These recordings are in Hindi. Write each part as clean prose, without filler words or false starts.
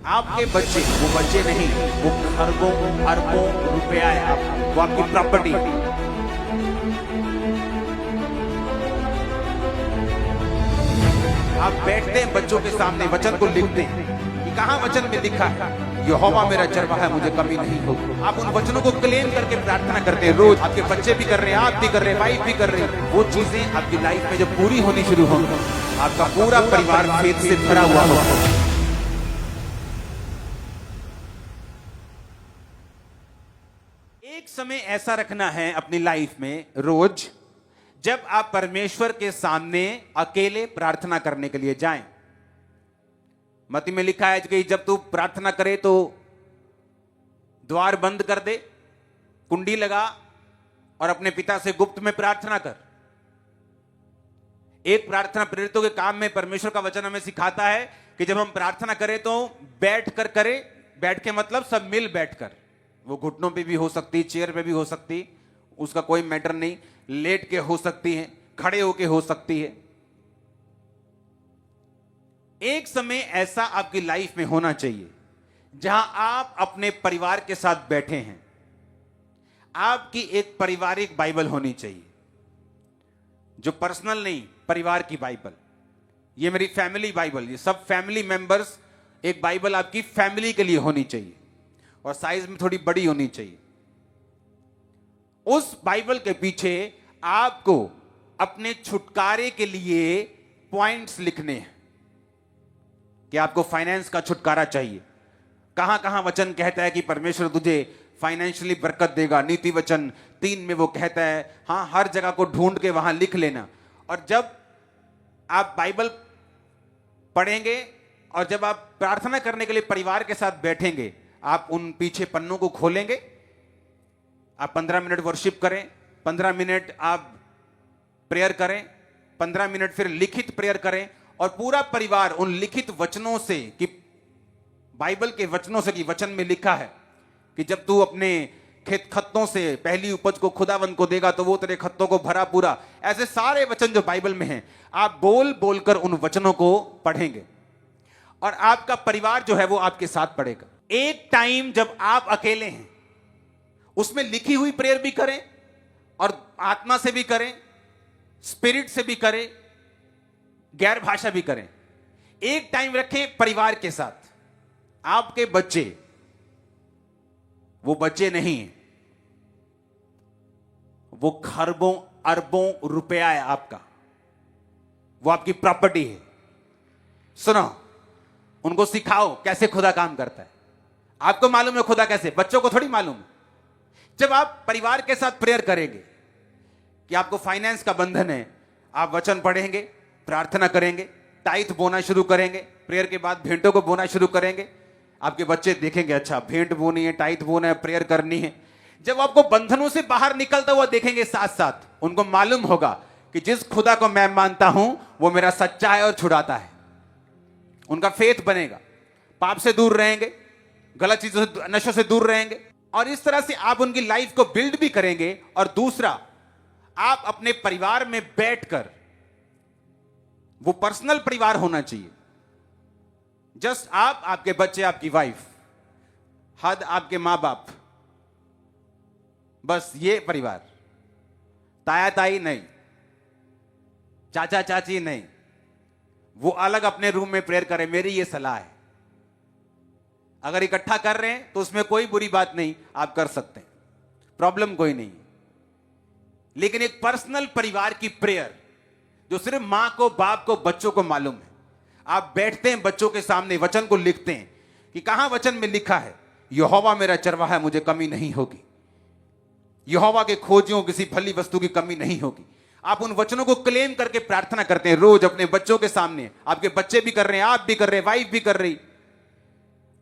आपके बच्चे वो बच्चे नहीं, वो खरबों अरबों रुपया है, आप वो आपकी प्रॉपर्टी। आप बैठते हैं बच्चों के सामने, वचन को लिखते हैं कि कहां वचन में लिखा है यहोवा मेरा चरवाहा है, मुझे कमी नहीं होगी। आप उन वचनों को क्लेम करके प्रार्थना करते हैं रोज। आपके बच्चे भी कर रहे हैं, आप भी कर रहे हैं, वाइफ भी कर रहे हैं। वो चीजें आपकी लाइफ में जब पूरी होनी शुरू होंगी, आपका पूरा परिवार फेथ से भरा हुआ होगा। एक समय ऐसा रखना है अपनी लाइफ में रोज, जब आप परमेश्वर के सामने अकेले प्रार्थना करने के लिए जाएं। मत्ती में लिखा है कि जब तू प्रार्थना करे तो द्वार बंद कर दे, कुंडी लगा और अपने पिता से गुप्त में प्रार्थना कर। एक प्रार्थना प्रेरितों के काम में परमेश्वर का वचन हमें सिखाता है कि जब हम प्रार्थना करें तो बैठ कर करें। बैठ के मतलब सब मिल बैठकर, वो घुटनों पे भी हो सकती, चेयर पे भी हो सकती, उसका कोई मैटर नहीं। लेट के हो सकती है, खड़े होके हो सकती है। एक समय ऐसा आपकी लाइफ में होना चाहिए जहां आप अपने परिवार के साथ बैठे हैं। आपकी एक पारिवारिक बाइबल होनी चाहिए, जो पर्सनल नहीं, परिवार की बाइबल। ये मेरी फैमिली बाइबल, ये सब फैमिली मेंबर्स, एक बाइबल आपकी फैमिली के लिए होनी चाहिए और साइज में थोड़ी बड़ी होनी चाहिए। उस बाइबल के पीछे आपको अपने छुटकारे के लिए पॉइंट्स लिखने हैं कि आपको फाइनेंस का छुटकारा चाहिए। कहां कहां वचन कहता है कि परमेश्वर तुझे फाइनेंशियली बरकत देगा। नीति वचन 3 में वो कहता है। हां, हर जगह को ढूंढ के वहां लिख लेना। और जब आप बाइबल पढ़ेंगे और जब आप प्रार्थना करने के लिए परिवार के साथ बैठेंगे, आप उन पीछे पन्नों को खोलेंगे। आप 15 मिनट वर्शिप करें, 15 मिनट आप प्रेयर करें, 15 मिनट फिर लिखित प्रेयर करें और पूरा परिवार उन लिखित वचनों से, कि बाइबल के वचनों से, कि वचन में लिखा है कि जब तू अपने खेत खत्तों से पहली उपज को खुदावंद को देगा तो वो तेरे खत्तों को भरा पूरा। ऐसे सारे वचन जो बाइबल में हैं, आप बोल बोलकर उन वचनों को पढ़ेंगे और आपका परिवार जो है वो आपके साथ पढ़ेगा। एक टाइम जब आप अकेले हैं, उसमें लिखी हुई प्रेयर भी करें और आत्मा से भी करें, स्पिरिट से भी करें, गैर भाषा भी करें। एक टाइम रखें परिवार के साथ। आपके बच्चे वो बच्चे नहीं हैं, वो खरबों अरबों रुपया है आपका, वो आपकी प्रॉपर्टी है। सुनो, उनको सिखाओ कैसे खुदा काम करता है। आपको मालूम है खुदा कैसे, बच्चों को थोड़ी मालूम है। जब आप परिवार के साथ प्रेयर करेंगे कि आपको फाइनेंस का बंधन है, आप वचन पढ़ेंगे, प्रार्थना करेंगे, टाइथ बोना शुरू करेंगे, प्रेयर के बाद भेंटों को बोना शुरू करेंगे। आपके बच्चे देखेंगे, अच्छा भेंट बोनी है, टाइथ बोना है, प्रेयर करनी है। जब आपको बंधनों से बाहर निकलता हुआ देखेंगे, साथ साथ उनको मालूम होगा कि जिस खुदा को मैं मानता हूं वो मेरा सच्चा है और छुड़ाता है। उनका फेथ बनेगा, पाप से दूर रहेंगे, गलत चीजों से, नशों से दूर रहेंगे। और इस तरह से आप उनकी लाइफ को बिल्ड भी करेंगे। और दूसरा, आप अपने परिवार में बैठकर, वो पर्सनल परिवार होना चाहिए, जस्ट आप, आपके बच्चे, आपकी वाइफ, हद आपके मां बाप, बस ये परिवार। ताया ताई नहीं, चाचा चाची नहीं, वो अलग अपने रूम में प्रेयर करें, मेरी ये सलाह है। अगर इकट्ठा कर रहे हैं तो उसमें कोई बुरी बात नहीं, आप कर सकते हैं, प्रॉब्लम कोई नहीं। लेकिन एक पर्सनल परिवार की प्रेयर जो सिर्फ मां को, बाप को, बच्चों को मालूम है। आप बैठते हैं बच्चों के सामने, वचन को लिखते हैं कि कहां वचन में लिखा है यहोवा मेरा चरवाहा है, मुझे कमी नहीं होगी। यहोवा के खोजियों किसी भली वस्तु की कमी नहीं होगी। आप उन वचनों को क्लेम करके प्रार्थना करते हैं रोज अपने बच्चों के सामने। आपके बच्चे भी कर रहे हैं, आप भी कर रहे हैं, वाइफ भी कर रही।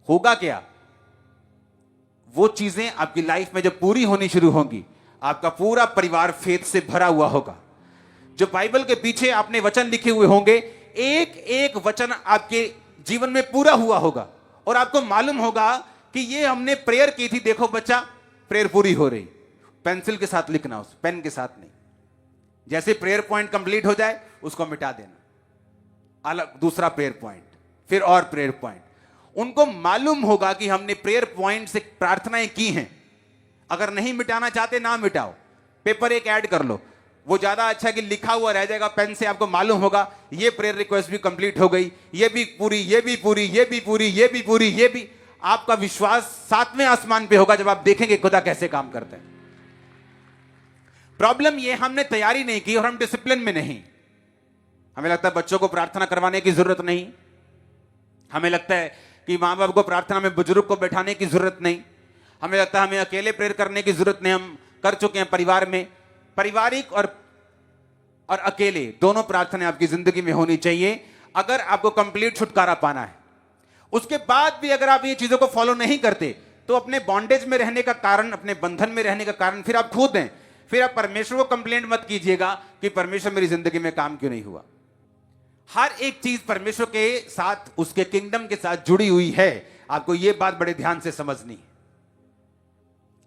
होगा क्या, वो चीजें आपकी लाइफ में जब पूरी होनी शुरू होंगी, आपका पूरा परिवार फेथ से भरा हुआ होगा। जो बाइबल के पीछे आपने वचन लिखे हुए होंगे, एक एक वचन आपके जीवन में पूरा हुआ होगा और आपको मालूम होगा कि ये हमने प्रेयर की थी, देखो बच्चा प्रेयर पूरी हो रही। पेंसिल के साथ लिखना, उस पेन के साथ नहीं। जैसे प्रेयर पॉइंट कंप्लीट हो जाए उसको मिटा देना, अलग दूसरा प्रेयर पॉइंट, फिर और प्रेयर पॉइंट। उनको मालूम होगा कि हमने प्रेयर पॉइंट से प्रार्थनाएं की हैं। अगर नहीं मिटाना चाहते ना मिटाओ, पेपर एक ऐड कर लो, वो ज्यादा अच्छा कि लिखा हुआ रह जाएगा पेन से, आपको मालूम होगा ये प्रेयर रिक्वेस्ट भी कंप्लीट हो गई, ये भी पूरी, ये भी पूरी, ये भी पूरी, ये भी पूरी, ये भी। आपका विश्वास सातवें आसमान पे होगा जब आप देखेंगे खुदा कैसे काम करते हैं। प्रॉब्लम ये हमने तैयारी नहीं की और हम डिसिप्लिन में नहीं। हमें लगता है बच्चों को प्रार्थना करवाने की जरूरत नहीं, हमें लगता है कि मां बाप को प्रार्थना में बुजुर्ग को बैठाने की जरूरत नहीं, हमें लगता है हमें अकेले प्रेयर करने की जरूरत नहीं, हम कर चुके हैं परिवार में। पारिवारिक और अकेले दोनों प्रार्थना आपकी जिंदगी में होनी चाहिए अगर आपको कंप्लीट छुटकारा पाना है। उसके बाद भी अगर आप ये चीजों को फॉलो नहीं करते तो अपने बॉन्डेज में रहने का कारण, अपने बंधन में रहने का कारण फिर आप खुद हैं। फिर आप परमेश्वर को कंप्लेंट मत कीजिएगा कि परमेश्वर मेरी जिंदगी में काम क्यों नहीं हुआ। हर एक चीज परमेश्वर के साथ, उसके किंगडम के साथ जुड़ी हुई है। आपको यह बात बड़े ध्यान से समझनी है।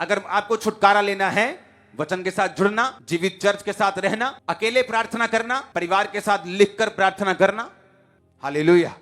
अगर आपको छुटकारा लेना है, वचन के साथ जुड़ना, जीवित चर्च के साथ रहना, अकेले प्रार्थना करना, परिवार के साथ लिखकर प्रार्थना करना। हालेलुया।